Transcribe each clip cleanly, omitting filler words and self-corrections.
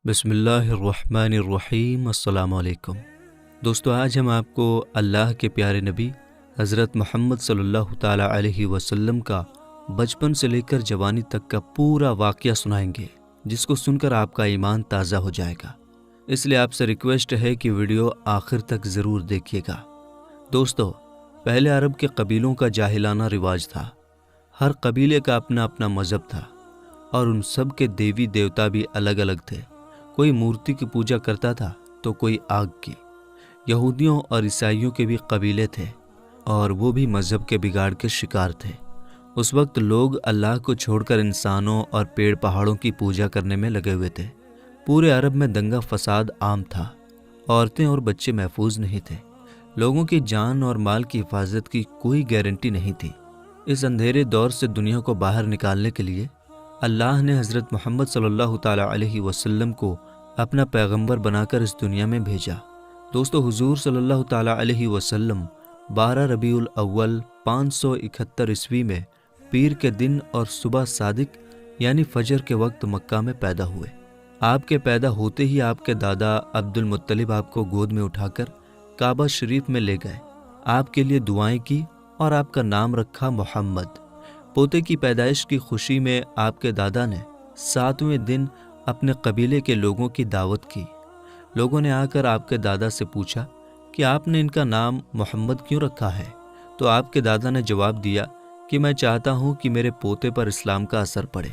بسم اللہ الرحمن الرحیم۔ السلام علیکم دوستو، آج ہم آپ کو اللہ کے پیارے نبی حضرت محمد صلی اللہ تعالیٰ علیہ وسلم کا بچپن سے لے کر جوانی تک کا پورا واقعہ سنائیں گے، جس کو سن کر آپ کا ایمان تازہ ہو جائے گا۔ اس لیے آپ سے ریکویسٹ ہے کہ ویڈیو آخر تک ضرور دیکھیے گا۔ دوستو، پہلے عرب کے قبیلوں کا جاہلانہ رواج تھا۔ ہر قبیلے کا اپنا اپنا مذہب تھا اور ان سب کے دیوی دیوتا بھی الگ الگ تھے۔ کوئی مورتی کی پوجا کرتا تھا تو کوئی آگ کی۔ یہودیوں اور عیسائیوں کے بھی قبیلے تھے اور وہ بھی مذہب کے بگاڑ کے شکار تھے۔ اس وقت لوگ اللہ کو چھوڑ کر انسانوں اور پیڑ پہاڑوں کی پوجا کرنے میں لگے ہوئے تھے۔ پورے عرب میں دنگا فساد عام تھا۔ عورتیں اور بچے محفوظ نہیں تھے۔ لوگوں کی جان اور مال کی حفاظت کی کوئی گارنٹی نہیں تھی۔ اس اندھیرے دور سے دنیا کو باہر نکالنے کے لیے اللہ نے حضرت محمد صلی اللہ تعالیٰ علیہ وسلم کو اپنا پیغمبر بنا کر اس دنیا میں بھیجا۔ دوستو، حضور صلی اللہ تعالیٰ علیہ وسلم 12 ربیع الاول 571 عیسوی میں پیر کے دن اور صبح صادق یعنی فجر کے وقت مکہ میں پیدا ہوئے۔ آپ کے پیدا ہوتے ہی آپ کے دادا عبد المطلب آپ کو گود میں اٹھا کر کعبہ شریف میں لے گئے، آپ کے لیے دعائیں کی اور آپ کا نام رکھا محمد۔ پوتے کی پیدائش کی خوشی میں آپ کے دادا نے 7ویں دن اپنے قبیلے کے لوگوں کی دعوت کی۔ لوگوں نے آ کر آپ کے دادا سے پوچھا کہ آپ نے ان کا نام محمد کیوں رکھا ہے؟ تو آپ کے دادا نے جواب دیا کہ میں چاہتا ہوں کہ میرے پوتے پر اسلام کا اثر پڑے،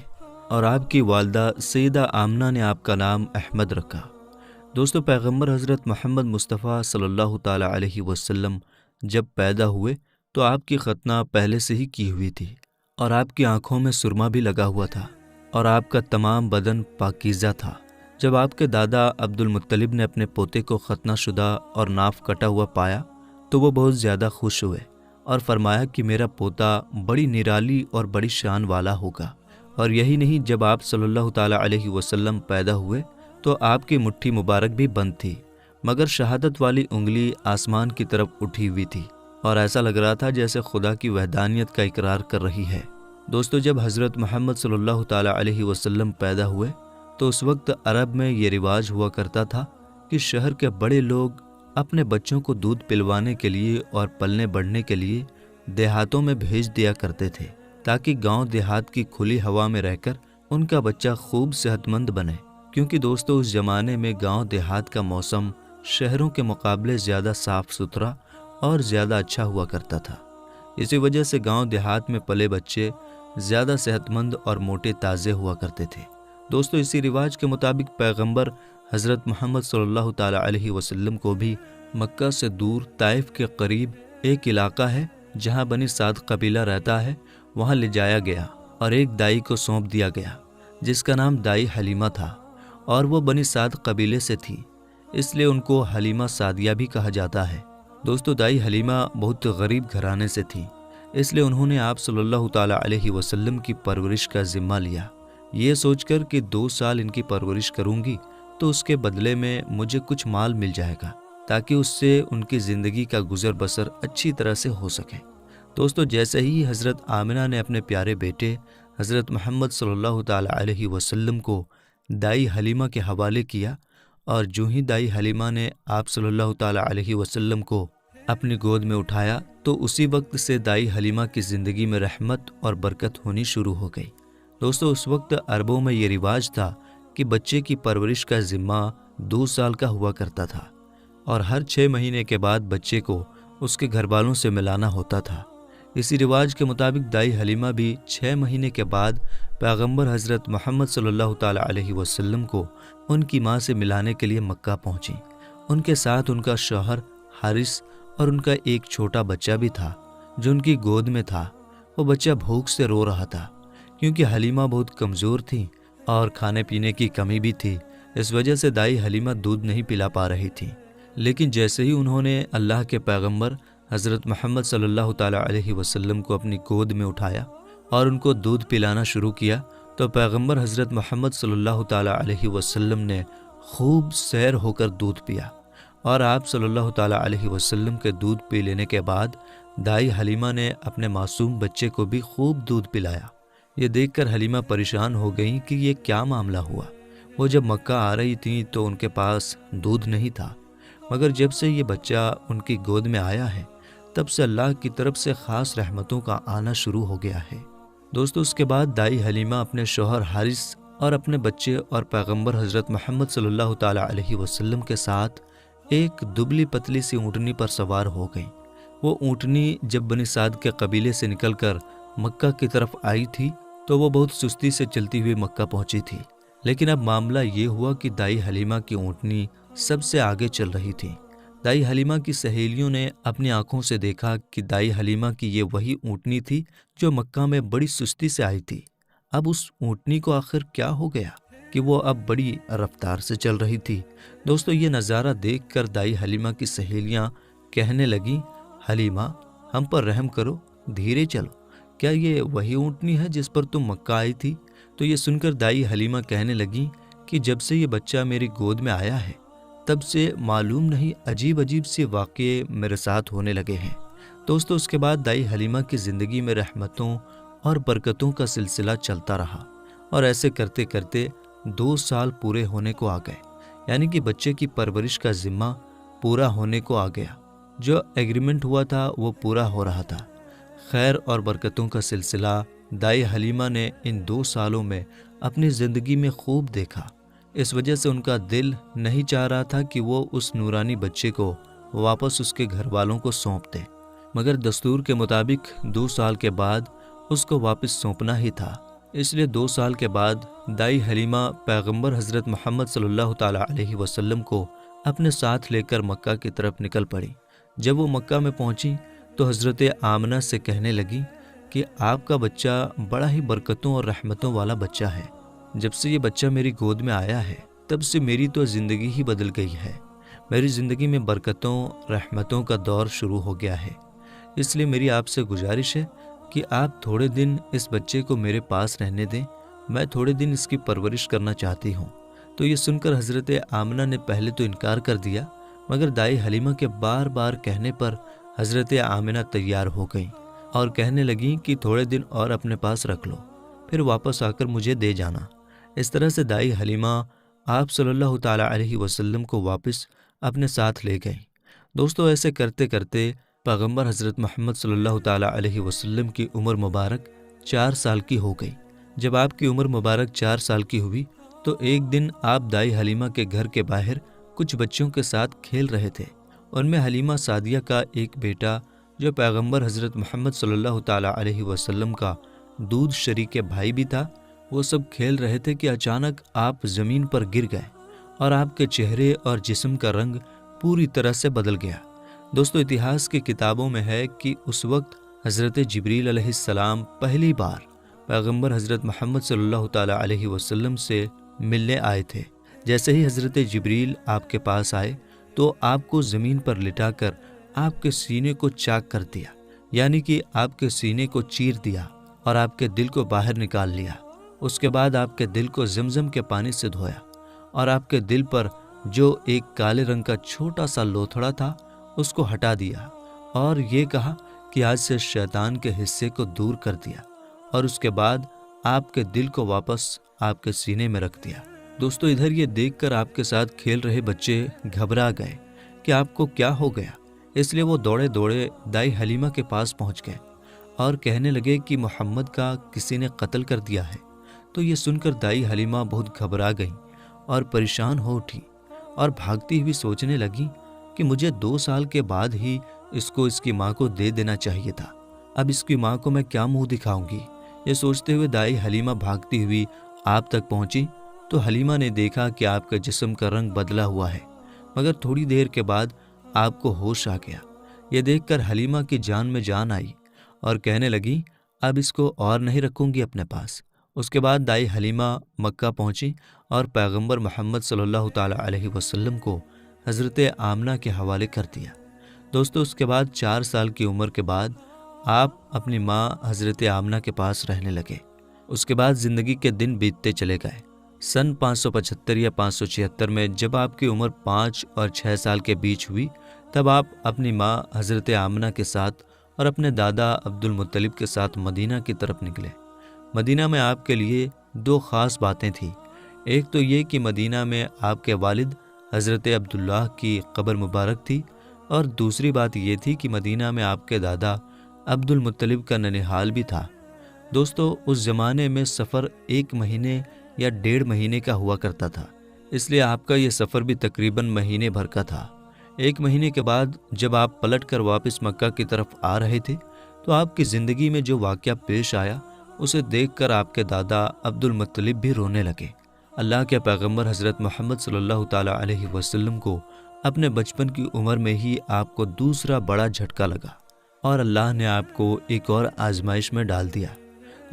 اور آپ کی والدہ سیدہ آمنہ نے آپ کا نام احمد رکھا۔ دوستو، پیغمبر حضرت محمد مصطفیٰ صلی اللہ تعالیٰ علیہ وسلم جب پیدا ہوئے تو آپ کی ختنہ پہلے سے ہی کی ہوئی تھی، اور آپ کی آنکھوں میں سرما بھی لگا ہوا تھا، اور آپ کا تمام بدن پاکیزہ تھا۔ جب آپ کے دادا عبد المطلب نے اپنے پوتے کو ختنہ شدہ اور ناف کٹا ہوا پایا تو وہ بہت زیادہ خوش ہوئے اور فرمایا کہ میرا پوتا بڑی نرالی اور بڑی شان والا ہوگا۔ اور یہی نہیں، جب آپ صلی اللہ تعالیٰ علیہ وسلم پیدا ہوئے تو آپ کی مٹھی مبارک بھی بند تھی، مگر شہادت والی انگلی آسمان کی طرف اٹھی ہوئی تھی، اور ایسا لگ رہا تھا جیسے خدا کی وحدانیت کا اقرار کر رہی ہے۔ دوستو، جب حضرت محمد صلی اللہ تعالیٰ علیہ وسلم پیدا ہوئے تو اس وقت عرب میں یہ رواج ہوا کرتا تھا کہ شہر کے بڑے لوگ اپنے بچوں کو دودھ پلوانے کے لیے اور پلنے بڑھنے کے لیے دیہاتوں میں بھیج دیا کرتے تھے، تاکہ گاؤں دیہات کی کھلی ہوا میں رہ کر ان کا بچہ خوب صحت مند بنے۔ کیونکہ دوستو، اس زمانے میں گاؤں دیہات کا موسم شہروں کے مقابلے زیادہ صاف ستھرا اور زیادہ اچھا ہوا کرتا تھا۔ اسی وجہ سے گاؤں دیہات میں پلے بچے زیادہ صحت مند اور موٹے تازے ہوا کرتے تھے۔ دوستو، اسی رواج کے مطابق پیغمبر حضرت محمد صلی اللہ تعالیٰ علیہ وسلم کو بھی مکہ سے دور طائف کے قریب ایک علاقہ ہے جہاں بنی سعد قبیلہ رہتا ہے، وہاں لے جایا گیا اور ایک دائی کو سونپ دیا گیا جس کا نام دائی حلیمہ تھا، اور وہ بنی سعد قبیلے سے تھی، اس لیے ان کو حلیمہ سعدیہ بھی کہا جاتا ہے۔ دوستو، دائی حلیمہ بہت غریب گھرانے سے تھی، اس لیے انہوں نے آپ صلی اللہ تعالیٰ علیہ وسلم کی پرورش کا ذمہ لیا، یہ سوچ کر کہ 2 سال ان کی پرورش کروں گی تو اس کے بدلے میں مجھے کچھ مال مل جائے گا، تاکہ اس سے ان کی زندگی کا گزر بسر اچھی طرح سے ہو سکے۔ دوستو، جیسے ہی حضرت آمنہ نے اپنے پیارے بیٹے حضرت محمد صلی اللہ تعالیٰ علیہ وسلم کو دائی حلیمہ کے حوالے کیا، اور جو ہی دائی حلیمہ نے آپ صلی اللہ تعالیٰ علیہ وسلم کو اپنی گود میں اٹھایا تو اسی وقت سے دائی حلیمہ کی زندگی میں رحمت اور برکت ہونی شروع ہو گئی۔ دوستو، اس وقت عربوں میں یہ رواج تھا کہ بچے کی پرورش کا ذمہ 2 سال کا ہوا کرتا تھا، اور ہر 6 مہینے کے بعد بچے کو اس کے گھر والوں سے ملانا ہوتا تھا۔ اسی رواج کے مطابق دائی حلیمہ بھی 6 مہینے کے بعد پیغمبر حضرت محمد صلی اللہ تعالیٰ علیہ وسلم کو ان کی ماں سے ملانے کے لیے مکہ پہنچی۔ ان کے ساتھ ان کا شوہر حارث اور ان کا ایک چھوٹا بچہ بھی تھا جو ان کی گود میں تھا۔ وہ بچہ بھوک سے رو رہا تھا کیونکہ حلیمہ بہت کمزور تھی اور کھانے پینے کی کمی بھی تھی، اس وجہ سے دائی حلیمہ دودھ نہیں پلا پا رہی تھی۔ لیکن جیسے ہی انہوں نے اللہ کے پیغمبر حضرت محمد صلی اللہ تعالیٰ علیہ وسلم کو اپنی گود میں اٹھایا اور ان کو دودھ پلانا شروع کیا تو پیغمبر حضرت محمد صلی اللہ تعالیٰ علیہ وسلم نے خوب سیر ہو کر دودھ پیا، اور آپ صلی اللہ تعالیٰ علیہ وسلم کے دودھ پی لینے کے بعد دائی حلیمہ نے اپنے معصوم بچے کو بھی خوب دودھ پلایا۔ یہ دیکھ کر حلیمہ پریشان ہو گئیں کہ یہ کیا معاملہ ہوا۔ وہ جب مکہ آ رہی تھیں تو ان کے پاس دودھ نہیں تھا، مگر جب سے یہ بچہ ان کی گود میں آیا ہے تب سے اللہ کی طرف سے خاص رحمتوں کا آنا شروع ہو گیا ہے۔ دوستو، اس کے بعد دائی حلیمہ اپنے شوہر حارث اور اپنے بچے اور پیغمبر حضرت محمد صلی اللہ تعالیٰ علیہ وسلم کے ساتھ ایک دبلی پتلی سی اونٹنی پر سوار ہو گئیں۔ وہ اونٹنی جب بنی سعد کے قبیلے سے نکل کر مکہ کی طرف آئی تھی تو وہ بہت سستی سے چلتی ہوئی مکہ پہنچی تھی، لیکن اب معاملہ یہ ہوا کہ دائی حلیمہ کی اونٹنی سب سے آگے چل رہی تھی۔ دائی حلیمہ کی سہیلیوں نے اپنی آنکھوں سے دیکھا کہ دائی حلیمہ کی یہ وہی اونٹنی تھی جو مکہ میں بڑی سستی سے آئی تھی۔ اب اس اونٹنی کو آخر کیا ہو گیا کہ وہ اب بڑی رفتار سے چل رہی تھی۔ دوستو، یہ نظارہ دیکھ کر دائی حلیمہ کی سہیلیاں کہنے لگیں، حلیمہ ہم پر رحم کرو، دھیرے چلو، کیا یہ وہی اونٹنی ہے جس پر تم مکہ آئی تھی؟ تو یہ سن کر دائی حلیمہ کہنے لگیں کہ جب سے یہ بچہ میری گود میں آیا ہے تب سے معلوم نہیں عجیب عجیب سے واقعے میرے ساتھ ہونے لگے ہیں۔ دوستو، اس کے بعد دائی حلیمہ کی زندگی میں رحمتوں اور برکتوں کا سلسلہ چلتا رہا، اور ایسے کرتے کرتے 2 سال پورے ہونے کو آ گئے، یعنی کہ بچے کی پرورش کا ذمہ پورا ہونے کو آ گیا۔ جو ایگریمنٹ ہوا تھا وہ پورا ہو رہا تھا۔ خیر اور برکتوں کا سلسلہ دائی حلیمہ نے ان 2 سالوں میں اپنی زندگی میں خوب دیکھا۔ اس وجہ سے ان کا دل نہیں چاہ رہا تھا کہ وہ اس نورانی بچے کو واپس اس کے گھر والوں کو سونپ دے، مگر دستور کے مطابق 2 سال کے بعد اس کو واپس سونپنا ہی تھا۔ اس لیے 2 سال کے بعد دائی حلیمہ پیغمبر حضرت محمد صلی اللہ تعالیٰ علیہ وسلم کو اپنے ساتھ لے کر مکہ کی طرف نکل پڑی۔ جب وہ مکہ میں پہنچی تو حضرت آمنہ سے کہنے لگی کہ آپ کا بچہ بڑا ہی برکتوں اور رحمتوں والا بچہ ہے۔ جب سے یہ بچہ میری گود میں آیا ہے تب سے میری تو زندگی ہی بدل گئی ہے۔ میری زندگی میں برکتوں رحمتوں کا دور شروع ہو گیا ہے۔ اس لیے میری آپ سے گزارش ہے کہ آپ تھوڑے دن اس بچے کو میرے پاس رہنے دیں، میں تھوڑے دن اس کی پرورش کرنا چاہتی ہوں۔ تو یہ سن کر حضرت آمنہ نے پہلے تو انکار کر دیا، مگر دائی حلیمہ کے بار بار کہنے پر حضرت آمنہ تیار ہو گئیں اور کہنے لگیں کہ تھوڑے دن اور اپنے پاس رکھ لو، پھر واپس آ کر مجھے دے جانا۔ اس طرح سے دائی حلیمہ آپ صلی اللہ تعالیٰ علیہ وسلم کو واپس اپنے ساتھ لے گئیں۔ دوستو، ایسے کرتے کرتے پیغمبر حضرت محمد صلی اللہ تعالیٰ علیہ وسلم کی عمر مبارک 4 سال کی ہو گئی۔ جب آپ کی عمر مبارک 4 سال کی ہوئی تو ایک دن آپ دائی حلیمہ کے گھر کے باہر کچھ بچوں کے ساتھ کھیل رہے تھے۔ ان میں حلیمہ سعدیہ کا ایک بیٹا جو پیغمبر حضرت محمد صلی اللہ تعالیٰ علیہ وسلم کا دودھ شریک بھائی بھی تھا۔ وہ سب کھیل رہے تھے کہ اچانک آپ زمین پر گر گئے اور آپ کے چہرے اور جسم کا رنگ پوری طرح سے بدل گیا۔ دوستو، اتہاس کی کتابوں میں ہے کہ اس وقت حضرت جبریل علیہ السلام پہلی بار پیغمبر حضرت محمد صلی اللہ تعالیٰ علیہ وسلم سے ملنے آئے تھے۔ جیسے ہی حضرت جبریل آپ کے پاس آئے تو آپ کو زمین پر لٹا کر آپ کے سینے کو چاک کر دیا، یعنی کہ آپ کے سینے کو چیر دیا اور آپ کے دل کو باہر نکال لیا۔ اس کے بعد آپ کے دل کو زمزم کے پانی سے دھویا اور آپ کے دل پر جو ایک کالے رنگ کا چھوٹا سا لوتھڑا تھا اس کو ہٹا دیا اور یہ کہا کہ آج سے شیطان کے حصے کو دور کر دیا، اور اس کے بعد آپ کے دل کو واپس آپ کے سینے میں رکھ دیا۔ دوستو، ادھر یہ دیکھ کر آپ کے ساتھ کھیل رہے بچے گھبرا گئے کہ آپ کو کیا ہو گیا، اس لیے وہ دوڑے دوڑے دائی حلیمہ کے پاس پہنچ گئے اور کہنے لگے کہ محمد کا کسی نے قتل کر دیا ہے۔ تو یہ سن کر دائی حلیمہ بہت گھبرا گئیں اور پریشان ہو اٹھی اور بھاگتی ہوئی سوچنے لگیں کہ مجھے 2 سال کے بعد ہی اس کو اس کی ماں کو دے دینا چاہیے تھا، اب اس کی ماں کو میں کیا منہ دکھاؤں گی۔ یہ سوچتے ہوئے دائی حلیمہ بھاگتی ہوئی آپ تک پہنچی تو حلیمہ نے دیکھا کہ آپ کا جسم کا رنگ بدلا ہوا ہے، مگر تھوڑی دیر کے بعد آپ کو ہوش آ گیا۔ یہ دیکھ کر حلیمہ کی جان میں جان آئی اور کہنے لگی اب اس کو اور نہیں رکھوں گی اپنے پاس۔ اس کے بعد دائی حلیمہ مکہ پہنچی اور پیغمبر محمد صلی اللہ تعالیٰ علیہ وسلم کو حضرت آمنہ کے حوالے کر دیا۔ دوستو، اس کے بعد 4 سال کی عمر کے بعد آپ اپنی ماں حضرت آمنہ کے پاس رہنے لگے۔ اس کے بعد زندگی کے دن بیتتے چلے گئے۔ سن 575 یا 576 میں جب آپ کی عمر 5 اور 6 سال کے بیچ ہوئی تب آپ اپنی ماں حضرت آمنہ کے ساتھ اور اپنے دادا عبد المطلب کے ساتھ مدینہ کی طرف نکلے۔ مدینہ میں آپ کے لیے 2 خاص باتیں تھیں۔ ایک تو یہ کہ مدینہ میں آپ کے والد حضرت عبداللہ کی قبر مبارک تھی، اور دوسری بات یہ تھی کہ مدینہ میں آپ کے دادا عبد المطلب کا ننھال بھی تھا۔ دوستو، اس زمانے میں سفر 1 مہینے یا 1.5 مہینے کا ہوا کرتا تھا، اس لیے آپ کا یہ سفر بھی تقریباً مہینے بھر کا تھا۔ 1 مہینے کے بعد جب آپ پلٹ کر واپس مکہ کی طرف آ رہے تھے تو آپ کی زندگی میں جو واقعہ پیش آیا اسے دیکھ کر آپ کے دادا عبد المطلب بھی رونے لگے۔ اللہ کے پیغمبر حضرت محمد صلی اللہ تعالیٰ علیہ وسلم کو اپنے بچپن کی عمر میں ہی آپ کو دوسرا بڑا جھٹکا لگا اور اللہ نے آپ کو ایک اور آزمائش میں ڈال دیا۔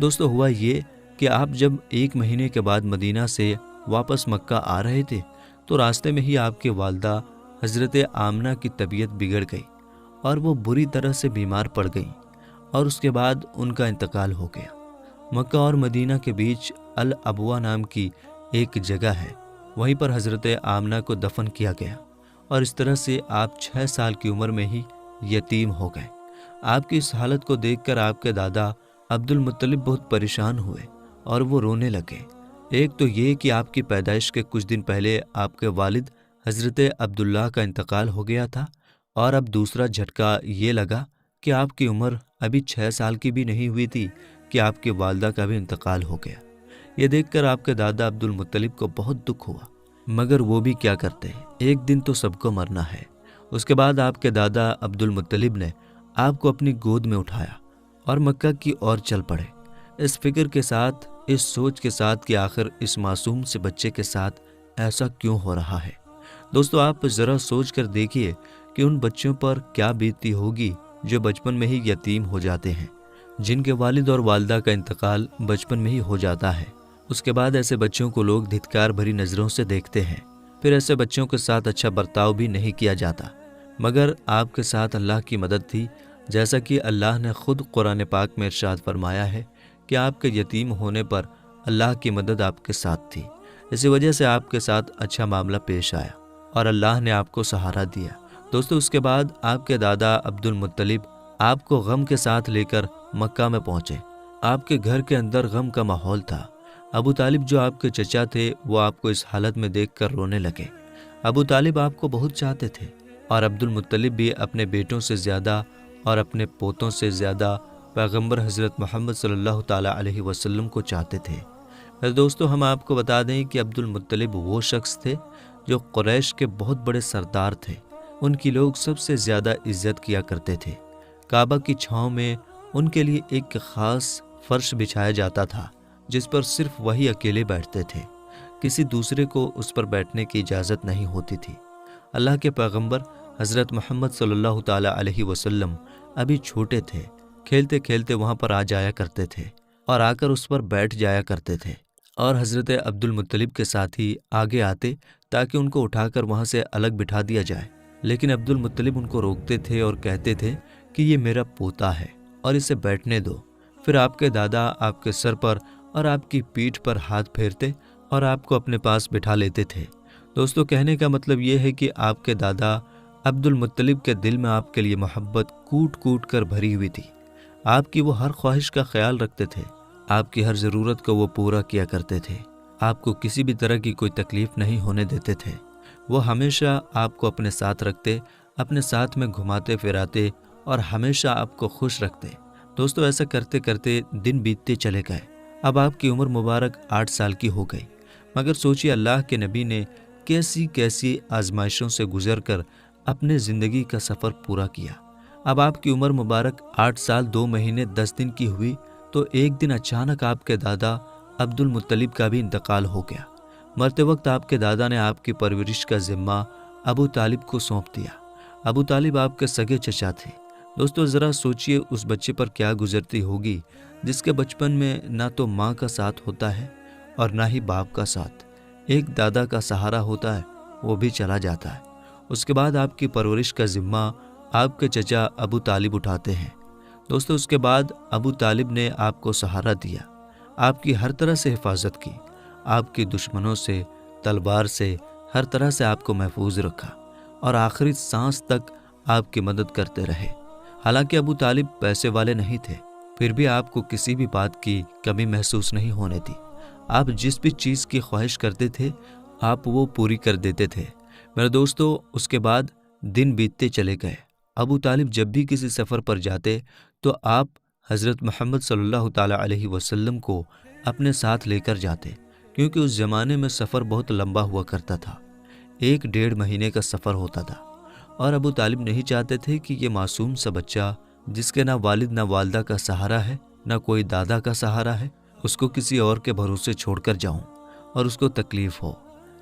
دوستو، ہوا یہ کہ آپ جب 1 مہینے کے بعد مدینہ سے واپس مکہ آ رہے تھے تو راستے میں ہی آپ کی والدہ حضرت آمنہ کی طبیعت بگڑ گئی اور وہ بری طرح سے بیمار پڑ گئیں، اور اس کے بعد ان کا انتقال ہو گیا۔ مکہ اور مدینہ کے بیچ الابوا نام کی ایک جگہ ہے، وہیں پر حضرت آمنہ کو دفن کیا گیا، اور اس طرح سے آپ 6 سال کی عمر میں ہی یتیم ہو گئے۔ آپ کی اس حالت کو دیکھ کر آپ کے دادا عبد المطلب بہت پریشان ہوئے اور وہ رونے لگے۔ ایک تو یہ کہ آپ کی پیدائش کے کچھ دن پہلے آپ کے والد حضرت عبداللہ کا انتقال ہو گیا تھا، اور اب دوسرا جھٹکا یہ لگا کہ آپ کی عمر ابھی 6 سال کی بھی نہیں ہوئی تھی کہ آپ کی والدہ کا بھی انتقال ہو گیا۔ یہ دیکھ کر آپ کے دادا عبد المطلب کو بہت دکھ ہوا، مگر وہ بھی کیا کرتے، ایک دن تو سب کو مرنا ہے۔ اس کے بعد آپ کے دادا عبد المطلب نے آپ کو اپنی گود میں اٹھایا اور مکہ کی اور چل پڑے، اس فکر کے ساتھ، اس سوچ کے ساتھ کہ آخر اس معصوم سے بچے کے ساتھ ایسا کیوں ہو رہا ہے۔ دوستو، آپ ذرا سوچ کر دیکھیے کہ ان بچوں پر کیا بیتتی ہوگی جو بچپن میں ہی یتیم ہو جاتے ہیں، جن کے والد اور والدہ کا انتقال بچپن میں ہی ہو جاتا ہے۔ اس کے بعد ایسے بچوں کو لوگ دھتکار بھری نظروں سے دیکھتے ہیں، پھر ایسے بچوں کے ساتھ اچھا برتاؤ بھی نہیں کیا جاتا۔ مگر آپ کے ساتھ اللہ کی مدد تھی، جیسا کہ اللہ نے خود قرآن پاک میں ارشاد فرمایا ہے کہ آپ کے یتیم ہونے پر اللہ کی مدد آپ کے ساتھ تھی۔ اسی وجہ سے آپ کے ساتھ اچھا معاملہ پیش آیا اور اللہ نے آپ کو سہارا دیا۔ دوستو، اس کے بعد آپ کے دادا عبد المطلب آپ کو غم کے ساتھ لے کر مکہ میں پہنچے۔ آپ کے گھر کے اندر غم کا ماحول تھا۔ ابو طالب جو آپ کے چچا تھے وہ آپ کو اس حالت میں دیکھ کر رونے لگے۔ ابو طالب آپ کو بہت چاہتے تھے، اور عبد المطلب بھی اپنے بیٹوں سے زیادہ اور اپنے پوتوں سے زیادہ پیغمبر حضرت محمد صلی اللہ تعالیٰ علیہ وسلم کو چاہتے تھے۔ دوستو، ہم آپ کو بتا دیں کہ عبد المطلب وہ شخص تھے جو قریش کے بہت بڑے سردار تھے۔ ان کی لوگ سب سے زیادہ عزت کیا کرتے تھے۔ کعبہ کی چھاؤں میں ان کے لیے ایک خاص فرش بچھایا جاتا تھا جس پر صرف وہی اکیلے بیٹھتے تھے، کسی دوسرے کو اس پر بیٹھنے کی اجازت نہیں ہوتی تھی۔ اللہ کے پیغمبر حضرت محمد صلی اللہ تعالیٰ علیہ وسلم ابھی چھوٹے تھے، کھیلتے کھیلتے وہاں پر آ جایا کرتے تھے اور آ کر اس پر بیٹھ جایا کرتے تھے، اور حضرت عبد المطلب کے ساتھ ہی آگے آتے تاکہ ان کو اٹھا کر وہاں سے الگ بٹھا دیا جائے، لیکن عبد المطلب ان کو روکتے تھے اور کہتے تھے کہ یہ میرا پوتا ہے اور اسے بیٹھنے دو۔ پھر آپ کے دادا آپ کے سر پر اور آپ کی پیٹھ پر ہاتھ پھیرتے اور آپ کو اپنے پاس بٹھا لیتے تھے۔ دوستو، کہنے کا مطلب یہ ہے کہ آپ کے دادا عبد المطلب کے دل میں آپ کے لیے محبت کوٹ کوٹ کر بھری ہوئی تھی۔ آپ کی وہ ہر خواہش کا خیال رکھتے تھے، آپ کی ہر ضرورت کو وہ پورا کیا کرتے تھے، آپ کو کسی بھی طرح کی کوئی تکلیف نہیں ہونے دیتے تھے۔ وہ ہمیشہ آپ کو اپنے ساتھ رکھتے، اپنے ساتھ میں گھماتے پھراتے اور ہمیشہ آپ کو خوش رکھتے۔ دوستو، ایسا کرتے کرتے دن بیتتے چلے گئے۔ اب آپ کی عمر مبارک 8 سال کی ہو گئی، مگر سوچیے اللہ کے نبی نے کیسی کیسی آزمائشوں سے گزر کر اپنے زندگی کا سفر پورا کیا۔ اب آپ کی عمر مبارک 8 سال 2 مہینے 10 دن کی ہوئی تو ایک دن اچانک آپ کے دادا عبد المطلب کا بھی انتقال ہو گیا۔ مرتے وقت آپ کے دادا نے آپ کی پرورش کا ذمہ ابو طالب کو سونپ دیا۔ ابو طالب آپ کے سگے چچا تھے۔ دوستو، ذرا سوچئے اس بچے پر کیا گزرتی ہوگی جس کے بچپن میں نہ تو ماں کا ساتھ ہوتا ہے اور نہ ہی باپ کا ساتھ، ایک دادا کا سہارا ہوتا ہے، وہ بھی چلا جاتا ہے۔ اس کے بعد آپ کی پرورش کا ذمہ آپ کے چچا ابو طالب اٹھاتے ہیں۔ دوستو، اس کے بعد ابو طالب نے آپ کو سہارا دیا، آپ کی ہر طرح سے حفاظت کی، آپ کی دشمنوں سے، تلوار سے، ہر طرح سے آپ کو محفوظ رکھا اور آخری سانس تک آپ کی مدد کرتے رہے۔ حالانکہ ابو طالب پیسے والے نہیں تھے، پھر بھی آپ کو کسی بھی بات کی کمی محسوس نہیں ہونے دی۔ آپ جس بھی چیز کی خواہش کرتے تھے آپ وہ پوری کر دیتے تھے۔ میرے دوستو، اس کے بعد دن بیتتے چلے گئے۔ ابو طالب جب بھی کسی سفر پر جاتے تو آپ حضرت محمد صلی اللہ تعالیٰ علیہ وسلم کو اپنے ساتھ لے کر جاتے، کیونکہ اس زمانے میں سفر بہت لمبا ہوا کرتا تھا، 1-1.5 مہینے کا سفر ہوتا تھا، اور ابو طالب نہیں چاہتے تھے کہ یہ معصوم سا بچہ جس کے نہ والد نہ والدہ کا سہارا ہے، نہ کوئی دادا کا سہارا ہے، اس کو کسی اور کے بھروسے چھوڑ کر جاؤں اور اس کو تکلیف ہو۔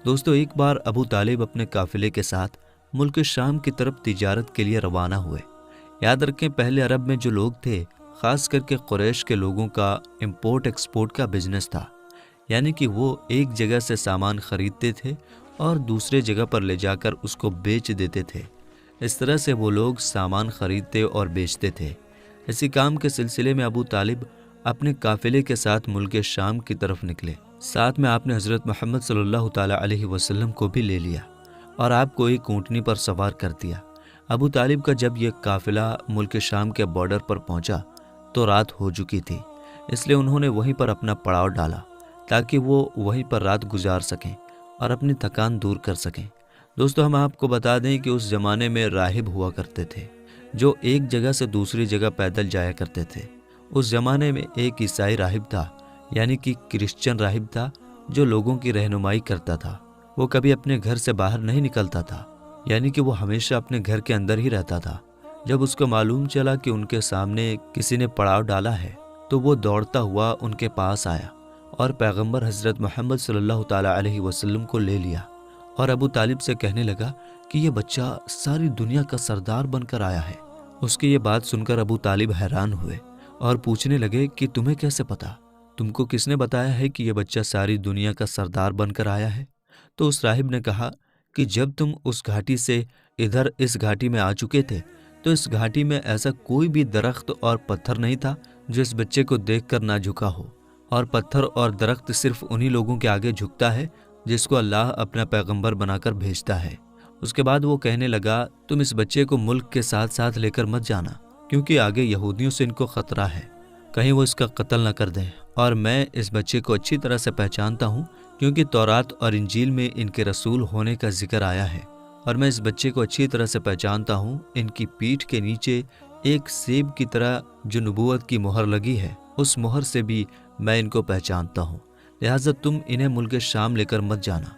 دوستو، ایک بار ابو طالب اپنے قافلے کے ساتھ ملک شام کی طرف تجارت کے لیے روانہ ہوئے۔ یاد رکھیں، پہلے عرب میں جو لوگ تھے، خاص کر کے قریش کے لوگوں کا امپورٹ ایکسپورٹ کا بزنس تھا، یعنی کہ وہ ایک جگہ سے سامان خریدتے تھے اور دوسرے جگہ پر لے جا کر اس کو بیچ دیتے تھے۔ اس طرح سے وہ لوگ سامان خریدتے اور بیچتے تھے۔ اسی کام کے سلسلے میں ابو طالب اپنے قافلے کے ساتھ ملک شام کی طرف نکلے۔ ساتھ میں آپ نے حضرت محمد صلی اللہ تعالیٰ علیہ وسلم کو بھی لے لیا اور آپ کو ایک اونٹنی پر سوار کر دیا۔ ابو طالب کا جب یہ قافلہ ملک شام کے بارڈر پر پہنچا تو رات ہو چکی تھی، اس لیے انہوں نے وہیں پر اپنا پڑاؤ ڈالا تاکہ وہ وہیں پر رات گزار سکیں اور اپنی تھکان دور کر سکیں۔ دوستو، ہم آپ کو بتا دیں کہ اس زمانے میں راہب ہوا کرتے تھے جو ایک جگہ سے دوسری جگہ پیدل جایا کرتے تھے۔ اس زمانے میں ایک عیسائی راہب تھا، یعنی کہ کرسچن راہب تھا، جو لوگوں کی رہنمائی کرتا تھا۔ وہ کبھی اپنے گھر سے باہر نہیں نکلتا تھا، یعنی کہ وہ ہمیشہ اپنے گھر کے اندر ہی رہتا تھا۔ جب اس کو معلوم چلا کہ ان کے سامنے کسی نے پڑاؤ ڈالا ہے تو وہ دوڑتا ہوا ان کے پاس آیا اور پیغمبر حضرت محمد صلی اللہ تعالیٰ علیہ وسلم کو لے لیا اور ابو طالب سے کہنے لگا کہ یہ بچہ ساری دنیا کا سردار بن کر آیا ہے۔ اس کی یہ بات سن کر ابو طالب حیران ہوئے اور پوچھنے لگے کہ تمہیں کیسے پتا؟ تم کو کس نے بتایا ہے کہ یہ بچہ ساری دنیا کا سردار بن کر آیا ہے؟ تو اس راہب نے کہا کہ جب تم اس گھاٹی سے ادھر اس گھاٹی میں آ چکے تھے تو اس گھاٹی میں ایسا کوئی بھی درخت اور پتھر نہیں تھا جو اس بچے کو دیکھ کر نہ جھکا ہو، اور پتھر اور درخت صرف انہی لوگوں کے آگے جھکتا ہے جس کو اللہ اپنا پیغمبر بنا کر بھیجتا ہے۔ اس کے بعد وہ کہنے لگا، تم اس بچے کو ملک کے ساتھ ساتھ لے کر مت جانا، کیونکہ آگے یہودیوں سے ان کو خطرہ ہے، کہیں وہ اس کا قتل نہ کر دیں، اور میں اس بچے کو اچھی طرح سے پہچانتا ہوں کیونکہ تورات اور انجیل میں ان کے رسول ہونے کا ذکر آیا ہے، اور میں اس بچے کو اچھی طرح سے پہچانتا ہوں۔ ان کی پیٹھ کے نیچے ایک سیب کی طرح جو نبوت کی مہر لگی ہے، اس مہر سے بھی میں ان کو پہچانتا ہوں، لہٰذا تم انہیں ملک شام لے کر مت جانا۔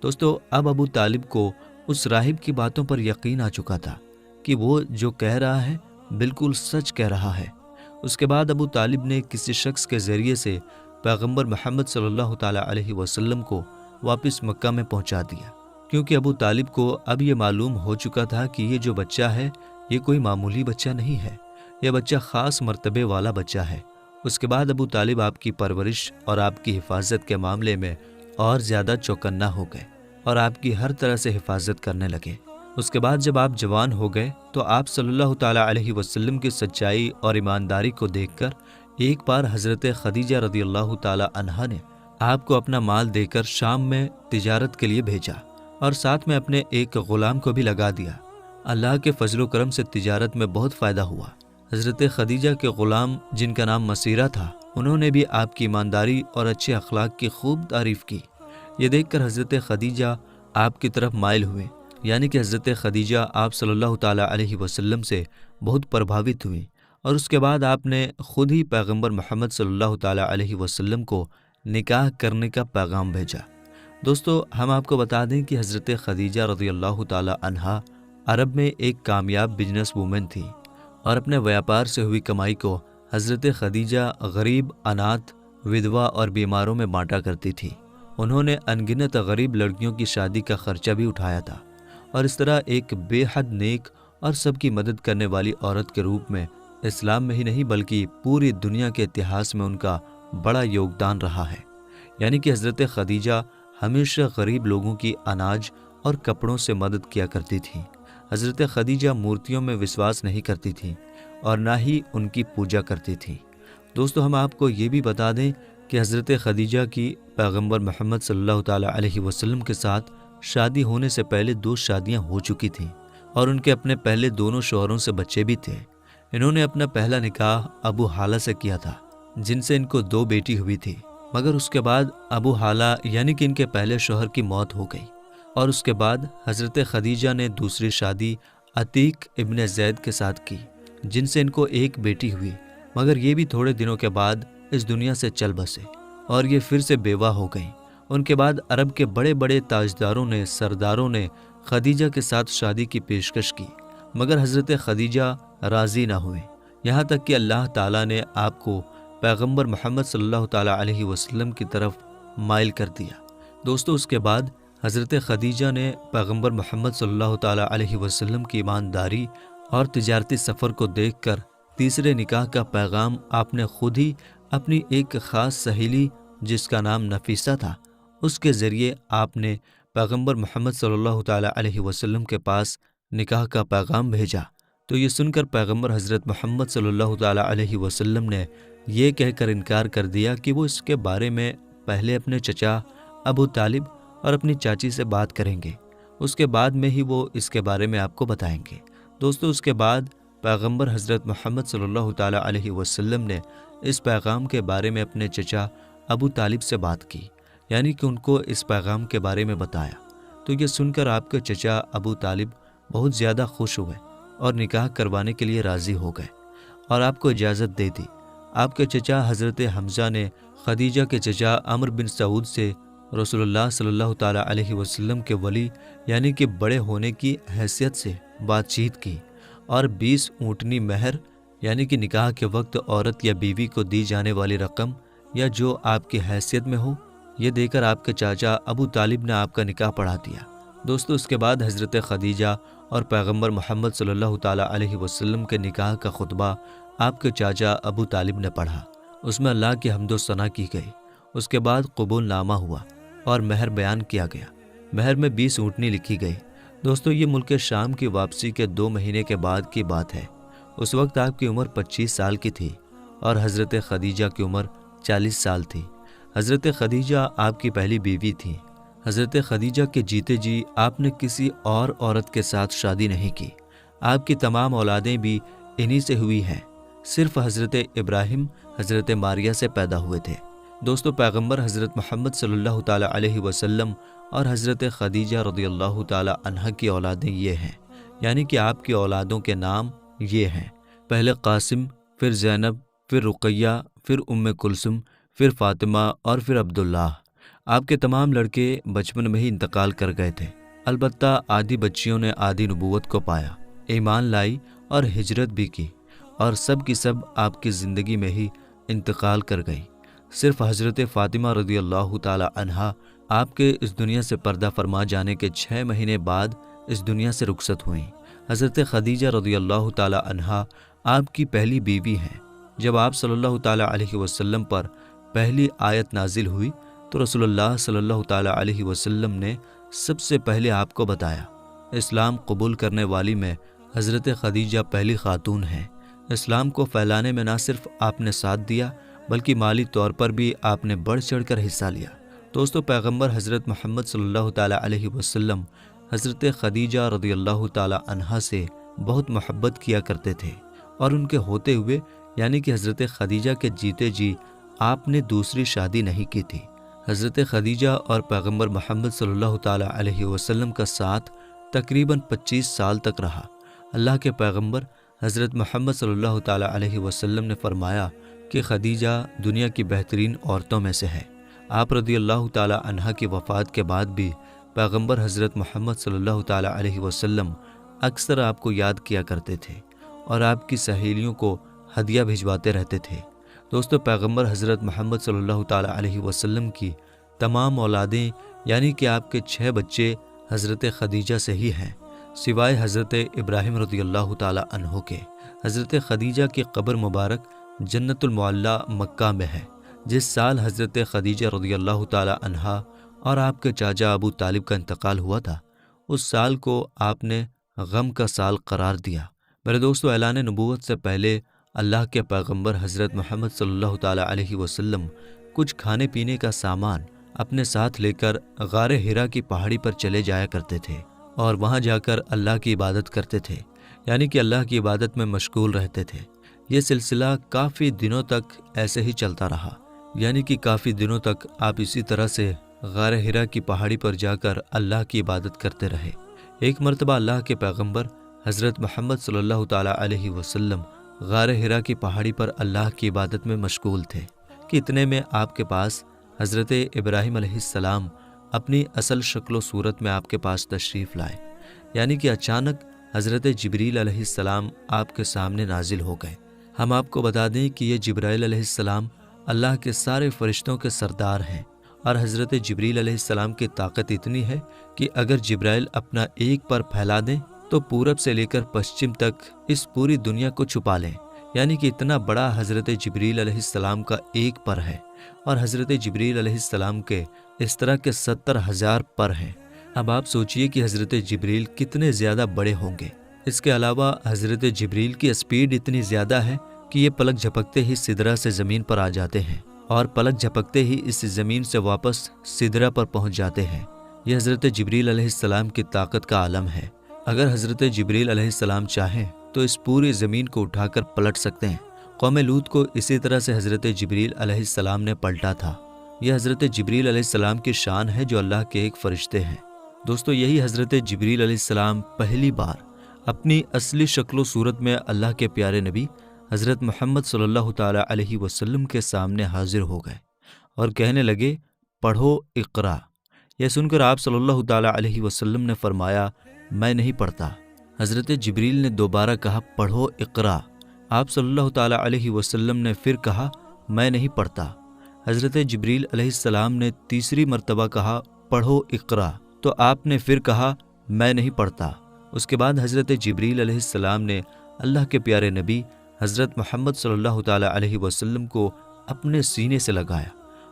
دوستو، اب ابو طالب کو اس راہب کی باتوں پر یقین آ چکا تھا کہ وہ جو کہہ رہا ہے بالکل سچ کہہ رہا ہے۔ اس کے بعد ابو طالب نے کسی شخص کے ذریعے سے پیغمبر محمد صلی اللہ تعالیٰ علیہ وسلم کو واپس مکہ میں پہنچا دیا، کیونکہ ابو طالب کو اب یہ معلوم ہو چکا تھا کہ یہ جو بچہ ہے یہ کوئی معمولی بچہ نہیں ہے، یہ بچہ خاص مرتبے والا بچہ ہے۔ اس کے بعد ابو طالب آپ کی پرورش اور آپ کی حفاظت کے معاملے میں اور زیادہ چوکنا ہو گئے اور آپ کی ہر طرح سے حفاظت کرنے لگے۔ اس کے بعد جب آپ جوان ہو گئے تو آپ صلی اللہ تعالیٰ علیہ وسلم کی سچائی اور ایمانداری کو دیکھ کر ایک بار حضرت خدیجہ رضی اللہ تعالیٰ عنہا نے آپ کو اپنا مال دے کر شام میں تجارت کے لیے بھیجا اور ساتھ میں اپنے ایک غلام کو بھی لگا دیا۔ اللہ کے فضل و کرم سے تجارت میں بہت فائدہ ہوا۔ حضرت خدیجہ کے غلام جن کا نام مسیرہ تھا، انہوں نے بھی آپ کی ایمانداری اور اچھے اخلاق کی خوب تعریف کی۔ یہ دیکھ کر حضرت خدیجہ آپ کی طرف مائل ہوئے، یعنی کہ حضرت خدیجہ آپ صلی اللہ تعالیٰ علیہ وسلم سے بہت پربھاوت ہوئی، اور اس کے بعد آپ نے خود ہی پیغمبر محمد صلی اللہ تعالیٰ علیہ وسلم کو نکاح کرنے کا پیغام بھیجا۔ دوستو، ہم آپ کو بتا دیں کہ حضرت خدیجہ رضی اللہ تعالیٰ عنہا عرب میں ایک کامیاب بزنس وومن تھی، اور اپنے ویاپار سے ہوئی کمائی کو حضرت خدیجہ غریب، اناتھ، ودوا اور بیماروں میں بانٹا کرتی تھی۔ انہوں نے انگنت غریب لڑکیوں کی شادی کا خرچہ بھی اٹھایا تھا، اور اس طرح ایک بے حد نیک اور سب کی مدد کرنے والی عورت کے روپ میں اسلام میں ہی نہیں بلکہ پوری دنیا کے اتہاس میں ان کا بڑا یوگدان رہا ہے۔ یعنی کہ حضرت خدیجہ ہمیشہ غریب لوگوں کی اناج اور کپڑوں سے مدد کیا کرتی تھیں۔ حضرت خدیجہ مورتیوں میں وشواس نہیں کرتی تھیں اور نہ ہی ان کی پوجا کرتی تھیں۔ دوستو، ہم آپ کو یہ بھی بتا دیں کہ حضرت خدیجہ کی پیغمبر محمد صلی اللہ تعالیٰ علیہ وسلم کے ساتھ شادی ہونے سے پہلے 2 شادیاں ہو چکی تھیں، اور ان کے اپنے پہلے دونوں شوہروں سے بچے بھی تھے۔ انہوں نے اپنا پہلا نکاح ابو حالہ سے کیا تھا، جن سے ان کو 2 بیٹی ہوئی تھی۔ مگر اس کے بعد ابو حالہ یعنی کہ ان کے پہلے شوہر کی موت ہو گئی، اور اس کے بعد حضرت خدیجہ نے دوسری شادی عتیق ابن زید کے ساتھ کی، جن سے ان کو ایک بیٹی ہوئی، مگر یہ بھی تھوڑے دنوں کے بعد اس دنیا سے چل بسے اور یہ پھر سے بیوہ ہو گئیں۔ ان کے بعد عرب کے بڑے بڑے تاجداروں نے، سرداروں نے خدیجہ کے ساتھ شادی کی پیشکش کی، مگر حضرت خدیجہ راضی نہ ہوئے، یہاں تک کہ اللہ تعالیٰ نے آپ کو پیغمبر محمد صلی اللہ تعالیٰ علیہ وسلم کی طرف مائل کر دیا۔ دوستو، اس کے بعد حضرت خدیجہ نے پیغمبر محمد صلی اللہ تعالیٰ علیہ وسلم کی ایمانداری اور تجارتی سفر کو دیکھ کر تیسرے نکاح کا پیغام آپ نے خود ہی اپنی ایک خاص سہیلی جس کا نام نفیسہ تھا، اس کے ذریعے آپ نے پیغمبر محمد صلی اللہ تعالیٰ علیہ وسلم کے پاس نکاح کا پیغام بھیجا۔ تو یہ سن کر پیغمبر حضرت محمد صلی اللہ تعالیٰ علیہ وسلم نے یہ کہہ کر انکار کر دیا کہ وہ اس کے بارے میں پہلے اپنے چچا ابو طالب اور اپنی چاچی سے بات کریں گے، اس کے بعد میں ہی وہ اس کے بارے میں آپ کو بتائیں گے۔ دوستو، اس کے بعد پیغمبر حضرت محمد صلی اللہ تعالیٰ علیہ وسلم نے اس پیغام کے بارے میں اپنے چچا ابو طالب سے بات کی، یعنی کہ ان کو اس پیغام کے بارے میں بتایا۔ تو یہ سن کر آپ کے چچا ابو طالب بہت زیادہ خوش ہوئے اور نکاح کروانے کے لیے راضی ہو گئے اور آپ کو اجازت دے دی۔ آپ کے چچا حضرت حمزہ نے خدیجہ کے چچا عمرو بن سعود سے رسول اللہ صلی اللہ تعالیٰ علیہ وسلم کے ولی یعنی کہ بڑے ہونے کی حیثیت سے بات چیت کی اور 20 اونٹنی مہر یعنی کہ نکاح کے وقت عورت یا بیوی کو دی جانے والی رقم یا جو آپ کی حیثیت میں ہو، یہ دے کر آپ کے چاچا ابو طالب نے آپ کا نکاح پڑھا دیا۔ دوستو، اس کے بعد حضرت خدیجہ اور پیغمبر محمد صلی اللہ تعالیٰ علیہ وسلم کے نکاح کا خطبہ آپ کے چاچا ابو طالب نے پڑھا۔ اس میں اللہ کی حمد و ثنا کی گئی۔ اس کے بعد قبول نامہ ہوا اور مہر بیان کیا گیا۔ مہر میں 20 اونٹنی لکھی گئی۔ دوستو، یہ ملک شام کی واپسی کے 2 مہینے کے بعد کی بات ہے۔ اس وقت آپ کی عمر 25 سال کی تھی اور حضرت خدیجہ کی عمر 40 سال تھی۔ حضرت خدیجہ آپ کی پہلی بیوی تھی۔ حضرت خدیجہ کے جیتے جی آپ نے کسی اور عورت کے ساتھ شادی نہیں کی۔ آپ کی تمام اولادیں بھی انہی سے ہوئی ہیں، صرف حضرت ابراہیم حضرت ماریہ سے پیدا ہوئے تھے۔ دوستو، پیغمبر حضرت محمد صلی اللہ تعالیٰ علیہ وسلم اور حضرت خدیجہ رضی اللہ تعالیٰ عنہ کی اولادیں یہ ہیں، یعنی کہ آپ کی اولادوں کے نام یہ ہیں: پہلے قاسم، پھر زینب، پھر رقیہ، پھر ام کلثوم، پھر فاطمہ اور پھر عبداللہ۔ آپ کے تمام لڑکے بچپن میں ہی انتقال کر گئے تھے، البتہ آدھی بچیوں نے آدھی نبوت کو پایا، ایمان لائی اور ہجرت بھی کی، اور سب کی سب آپ کی زندگی میں ہی انتقال کر گئی۔ صرف حضرت فاطمہ رضی اللہ تعالیٰ عنہا آپ کے اس دنیا سے پردہ فرما جانے کے 6 مہینے بعد اس دنیا سے رخصت ہوئیں۔ حضرت خدیجہ رضی اللہ تعالیٰ عنہا آپ کی پہلی بیوی ہیں۔ جب آپ صلی اللہ تعالیٰ علیہ وسلم پر پہلی آیت نازل ہوئی تو رسول اللہ صلی اللہ تعالیٰ علیہ وسلم نے سب سے پہلے آپ کو بتایا۔ اسلام قبول کرنے والی میں حضرت خدیجہ پہلی خاتون ہیں۔ اسلام کو پھیلانے میں نہ صرف آپ نے ساتھ دیا بلکہ مالی طور پر بھی آپ نے بڑھ چڑھ کر حصہ لیا۔ دوستو، پیغمبر حضرت محمد صلی اللہ تعالیٰ علیہ وسلم حضرت خدیجہ رضی اللہ تعالیٰ عنہا سے بہت محبت کیا کرتے تھے، اور ان کے ہوتے ہوئے یعنی کہ حضرت خدیجہ کے جیتے جی آپ نے دوسری شادی نہیں کی تھی۔ حضرت خدیجہ اور پیغمبر محمد صلی اللہ تعالیٰ علیہ وسلم کا ساتھ تقریباً 25 سال تک رہا۔ اللہ کے پیغمبر حضرت محمد صلی اللہ تعالیٰ علیہ وسلم نے فرمایا کہ خدیجہ دنیا کی بہترین عورتوں میں سے ہے۔ آپ رضی اللہ تعالیٰ عنہ کی وفات کے بعد بھی پیغمبر حضرت محمد صلی اللہ تعالیٰ علیہ وسلم اکثر آپ کو یاد کیا کرتے تھے اور آپ کی سہیلیوں کو ہدیہ بھجواتے رہتے تھے۔ دوستو، پیغمبر حضرت محمد صلی اللہ تعالیٰ علیہ وسلم کی تمام اولادیں یعنی کہ آپ کے 6 بچے حضرت خدیجہ سے ہی ہیں، سوائے حضرت ابراہیم رضی اللہ تعالیٰ عنہ کے۔ حضرت خدیجہ کی قبر مبارک جنت المعلیٰ مکہ میں ہے۔ جس سال حضرت خدیجہ رضی اللہ تعالیٰ عنہا اور آپ کے چاچا ابو طالب کا انتقال ہوا تھا، اس سال کو آپ نے غم کا سال قرار دیا۔ میرے دوستو، اعلان نبوت سے پہلے اللہ کے پیغمبر حضرت محمد صلی اللہ تعالیٰ علیہ وسلم کچھ کھانے پینے کا سامان اپنے ساتھ لے کر غار حرا کی پہاڑی پر چلے جایا کرتے تھے اور وہاں جا کر اللہ کی عبادت کرتے تھے، یعنی کہ اللہ کی عبادت میں مشغول رہتے تھے۔ یہ سلسلہ کافی دنوں تک ایسے ہی چلتا رہا، یعنی کہ کافی دنوں تک آپ اسی طرح سے غار حرا کی پہاڑی پر جا کر اللہ کی عبادت کرتے رہے۔ ایک مرتبہ اللہ کے پیغمبر حضرت محمد صلی اللہ تعالیٰ علیہ وسلم غار حرا کی پہاڑی پر اللہ کی عبادت میں مشغول تھے کہ اتنے میں آپ کے پاس حضرت ابراہیم علیہ السلام اپنی اصل شکل و صورت میں آپ کے پاس تشریف لائے، یعنی کہ اچانک حضرت جبریل علیہ السلام آپ کے سامنے نازل ہو گئے۔ ہم آپ کو بتا دیں کہ یہ جبرائیل علیہ السلام اللہ کے سارے فرشتوں کے سردار ہیں، اور حضرت جبریل علیہ السلام کی طاقت اتنی ہے کہ اگر جبرائیل اپنا ایک پر پھیلا دیں تو پورب سے لے کر پشچم تک اس پوری دنیا کو چھپا لیں، یعنی کہ اتنا بڑا حضرت جبریل علیہ السلام کا ایک پر ہے، اور حضرت جبریل علیہ السلام کے اس طرح کے 70,000 پر ہیں۔ اب آپ سوچئے کہ حضرت جبریل کتنے زیادہ بڑے ہوں گے۔ اس کے علاوہ حضرت جبریل کی اسپیڈ اتنی زیادہ ہے کہ یہ پلک جھپکتے ہی سدرہ سے زمین پر آ جاتے ہیں، اور پلک جھپکتے ہی اس زمین سے واپس سدرہ پر پہنچ جاتے ہیں۔ یہ حضرت جبریل علیہ السلام کی طاقت کا عالم ہے۔ اگر حضرت جبریل علیہ السلام چاہیں تو اس پوری زمین کو اٹھا کر پلٹ سکتے ہیں۔ قوم لوط کو اسی طرح سے حضرت جبریل علیہ السلام نے پلٹا تھا۔ یہ حضرت جبریل علیہ السلام کی شان ہے جو اللہ کے ایک فرشتے ہیں۔ دوستو، یہی حضرت جبریل علیہ السلام پہلی بار اپنی اصلی شکل و صورت میں اللہ کے پیارے نبی حضرت محمد صلی اللہ تعالیٰ علیہ وسلم کے سامنے حاضر ہو گئے اور کہنے لگے، پڑھو اقرا۔ یہ سن کر آپ صلی اللہ تعالیٰ علیہ وسلم نے فرمایا، میں نہیں پڑھتا۔ حضرت جبریل نے دوبارہ کہا، پڑھو اقرا۔ آپ صلی اللہ تعالیٰ علیہ وسلم نے پھر کہا، میں نہیں پڑھتا۔ حضرت جبریل علیہ السلام نے تیسری مرتبہ کہا، پڑھو اقرا، تو آپ نے پھر کہا، میں نہیں پڑھتا۔ اس کے بعد حضرت جبریل علیہ السلام نے اللہ کے پیارے نبی حضرت محمد صلی اللہ تعالیٰ علیہ وسلم کو اپنے سینے سے لگایا،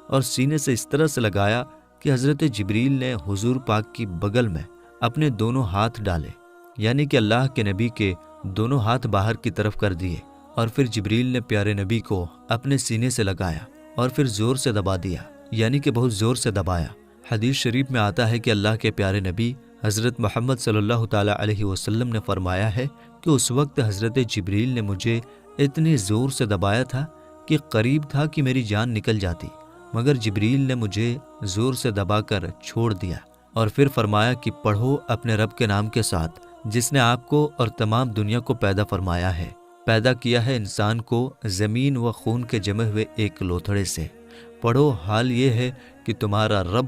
اور سینے سے اس طرح سے لگایا کہ حضرت جبریل نے حضور پاک کی بغل میں اپنے دونوں ہاتھ ڈالے، یعنی کہ اللہ کے نبی کے دونوں ہاتھ باہر کی طرف کر دیے، اور پھر جبریل نے پیارے نبی کو اپنے سینے سے لگایا اور پھر زور سے دبا دیا، یعنی کہ بہت زور سے دبایا۔ حدیث شریف میں آتا ہے کہ اللہ کے پیارے نبی حضرت محمد صلی اللہ تعالیٰ علیہ وسلم نے فرمایا ہے کہ اس وقت حضرت جبریل نے مجھے اتنی زور سے دبایا تھا کہ قریب تھا کہ میری جان نکل جاتی، مگر جبریل نے مجھے زور سے دبا کر چھوڑ دیا، اور پھر فرمایا کہ پڑھو اپنے رب کے نام کے ساتھ جس نے آپ کو اور تمام دنیا کو پیدا فرمایا ہے، پیدا کیا ہے انسان کو زمین و خون کے جمے ہوئے ایک لوتھڑے سے۔ پڑھو، حال یہ ہے کہ تمہارا رب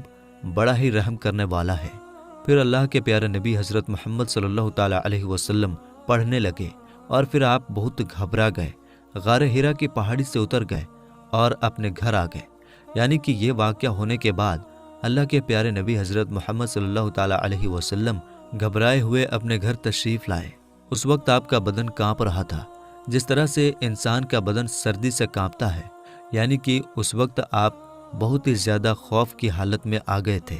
بڑا ہی رحم کرنے والا ہے۔ پھر اللہ کے پیارے نبی حضرت محمد صلی اللہ تعالیٰ علیہ وسلم پڑھنے لگے، اور پھر آپ بہت گھبرا گئے، غار حرا کی پہاڑی سے اتر گئے اور اپنے گھر آ گئے۔ یعنی کہ یہ واقعہ ہونے کے بعد اللہ کے پیارے نبی حضرت محمد صلی اللہ تعالیٰ علیہ وسلم گھبرائے ہوئے اپنے گھر تشریف لائے۔ اس وقت آپ کا بدن کانپ رہا تھا، جس طرح سے انسان کا بدن سردی سے کانپتا ہے، یعنی کہ اس وقت آپ بہت ہی زیادہ خوف کی حالت میں آ گئے تھے۔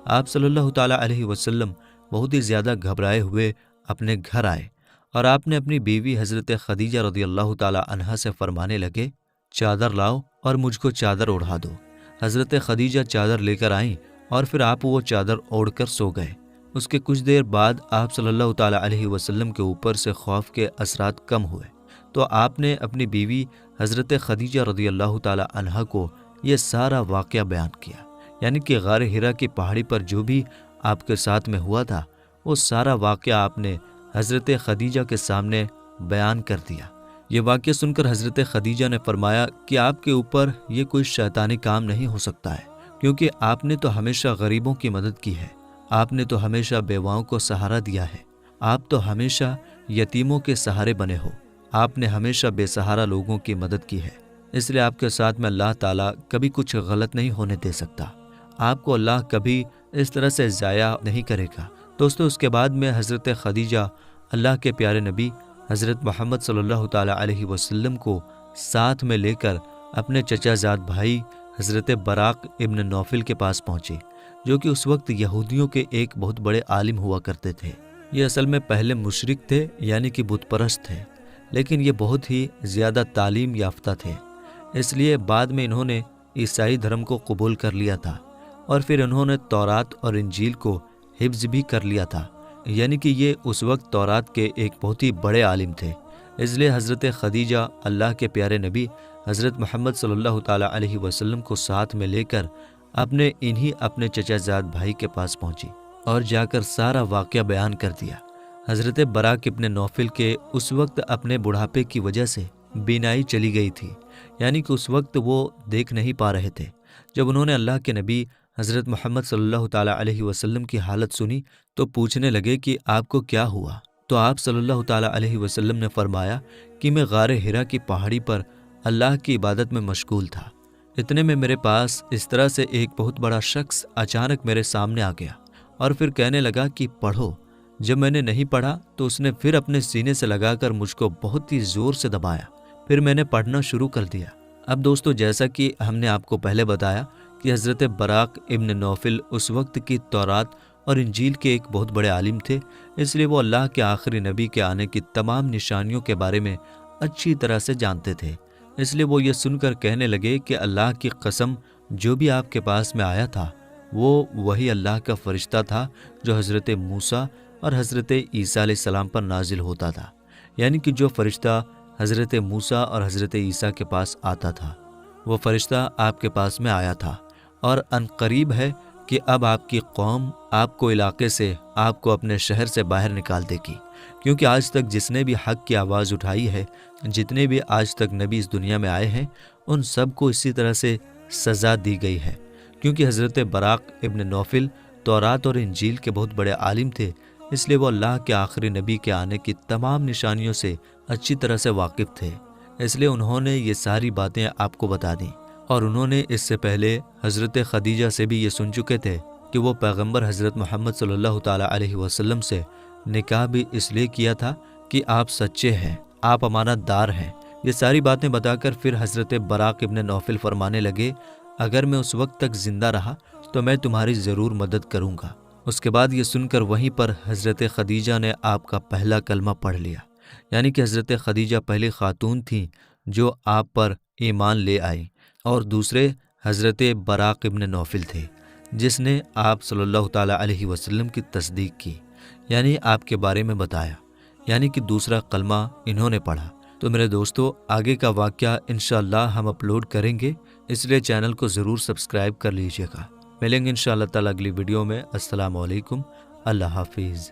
آپ صلی اللہ تعالیٰ علیہ وسلم بہت ہی زیادہ گھبرائے ہوئے اپنے گھر آئے، اور آپ نے اپنی بیوی حضرت خدیجہ رضی اللہ تعالیٰ عنہا سے فرمانے لگے، چادر لاؤ اور مجھ کو چادر اوڑھا دو۔ حضرت خدیجہ چادر لے کر آئیں، اور پھر آپ وہ چادر اوڑھ کر سو گئے۔ اس کے کچھ دیر بعد آپ صلی اللہ تعالیٰ علیہ وسلم کے اوپر سے خوف کے اثرات کم ہوئے، تو آپ نے اپنی بیوی حضرت خدیجہ رضی اللہ تعالیٰ عنہا کو یہ سارا واقعہ بیان کیا، یعنی کہ غار حرا کی پہاڑی پر جو بھی آپ کے ساتھ میں ہوا تھا وہ سارا واقعہ آپ نے حضرت خدیجہ کے سامنے بیان کر دیا۔ یہ واقعہ سن کر حضرت خدیجہ نے فرمایا کہ آپ کے اوپر یہ کوئی شیطانی کام نہیں ہو سکتا ہے، کیونکہ آپ نے تو ہمیشہ غریبوں کی مدد کی ہے، آپ نے تو ہمیشہ بیواؤں کو سہارا دیا ہے، آپ تو ہمیشہ یتیموں کے سہارے بنے ہو، آپ نے ہمیشہ بے سہارا لوگوں کی مدد کی ہے، اس لیے آپ کے ساتھ میں اللہ تعالیٰ کبھی کچھ غلط نہیں ہونے دے سکتا، آپ کو اللہ کبھی اس طرح سے ضائع نہیں کرے گا۔ دوستو، اس کے بعد میں حضرت خدیجہ اللہ کے پیارے نبی حضرت محمد صلی اللہ تعالیٰ علیہ وسلم کو ساتھ میں لے کر اپنے چچا زاد بھائی حضرت براق ابن نوفل کے پاس پہنچے، جو کہ اس وقت یہودیوں کے ایک بہت بڑے عالم ہوا کرتے تھے۔ یہ اصل میں پہلے مشرک تھے، یعنی کہ بت پرست تھے، لیکن یہ بہت ہی زیادہ تعلیم یافتہ تھے، اس لیے بعد میں انہوں نے عیسائی دھرم کو قبول کر لیا تھا، اور پھر انہوں نے تورات اور انجیل کو حفظ بھی کر لیا تھا، یعنی کہ یہ اس وقت تورات کے ایک بہت ہی بڑے عالم تھے۔ اس لیے حضرت خدیجہ اللہ کے پیارے نبی حضرت محمد صلی اللہ تعالیٰ علیہ وسلم کو ساتھ میں لے کر اپنے چچا زاد بھائی کے پاس پہنچی اور جا کر سارا واقعہ بیان کر دیا۔ حضرت براق ابن نوفل کے اس وقت اپنے بڑھاپے کی وجہ سے بینائی چلی گئی تھی، یعنی کہ اس وقت وہ دیکھ نہیں پا رہے تھے۔ جب انہوں نے اللہ کے نبی حضرت محمد صلی اللہ تعالیٰ علیہ وسلم کی حالت سنی تو پوچھنے لگے کہ آپ کو کیا ہوا؟ تو آپ صلی اللہ تعالیٰ علیہ وسلم نے فرمایا کہ میں غار ہرا کی پہاڑی پر اللہ کی عبادت میں مشغول تھا۔ اتنے میں میرے پاس اس طرح سے ایک بہت بڑا شخص اچانک میرے سامنے آ گیا اور پھر کہنے لگا کہ پڑھو۔ جب میں نے نہیں پڑھا تو اس نے پھر اپنے سینے سے لگا کر مجھ کو بہت ہی زور سے دبایا، پھر میں نے پڑھنا شروع کر دیا۔ اب دوستو، جیسا کہ ہم نے آپ کو پہلے بتایا کہ حضرت براق ابن نوفل اس وقت کی تورات اور انجیل کے ایک بہت بڑے عالم تھے، اس لیے وہ اللہ کے آخری نبی کے آنے کی تمام نشانیوں کے بارے میں اچھی طرح سے جانتے تھے۔ اس لیے وہ یہ سن کر کہنے لگے کہ اللہ کی قسم، جو بھی آپ کے پاس میں آیا تھا وہ وہی اللہ کا فرشتہ تھا جو حضرت موسیٰ اور حضرت عیسیٰ علیہ السلام پر نازل ہوتا تھا، یعنی کہ جو فرشتہ حضرت موسیٰ اور حضرت عیسیٰ کے پاس آتا تھا وہ فرشتہ آپ کے پاس میں آیا تھا، اور ان قریب ہے کہ اب آپ کی قوم آپ کو علاقے سے، آپ کو اپنے شہر سے باہر نکال دے گی، کیونکہ آج تک جس نے بھی حق کی آواز اٹھائی ہے، جتنے بھی آج تک نبی اس دنیا میں آئے ہیں، ان سب کو اسی طرح سے سزا دی گئی ہے۔ کیونکہ حضرت براق ابن نوفل تورات اور انجیل کے بہت بڑے عالم تھے، اس لیے وہ اللہ کے آخری نبی کے آنے کی تمام نشانیوں سے اچھی طرح سے واقف تھے، اس لیے انہوں نے یہ ساری باتیں آپ کو بتا دیں۔ اور انہوں نے اس سے پہلے حضرت خدیجہ سے بھی یہ سن چکے تھے کہ وہ پیغمبر حضرت محمد صلی اللہ تعالیٰ علیہ وسلم سے نکاح بھی اس لیے کیا تھا کہ آپ سچے ہیں، آپ امانت دار ہیں۔ یہ ساری باتیں بتا کر پھر حضرت براق ابن نوفل فرمانے لگے، اگر میں اس وقت تک زندہ رہا تو میں تمہاری ضرور مدد کروں گا۔ اس کے بعد یہ سن کر وہیں پر حضرت خدیجہ نے آپ کا پہلا کلمہ پڑھ لیا، یعنی کہ حضرت خدیجہ پہلی خاتون تھیں جو آپ پر ایمان لے آئی، اور دوسرے حضرت براق ابن نوفل تھے جس نے آپ صلی اللہ تعالیٰ علیہ وسلم کی تصدیق کی، یعنی آپ کے بارے میں بتایا، یعنی کہ دوسرا کلمہ انہوں نے پڑھا۔ تو میرے دوستو، آگے کا واقعہ انشاءاللہ ہم اپلوڈ کریں گے، اس لیے چینل کو ضرور سبسکرائب کر لیجیے گا۔ ملیں گے انشاءاللہ تعالیٰ اگلی ویڈیو میں۔ السلام علیکم، اللہ حافظ۔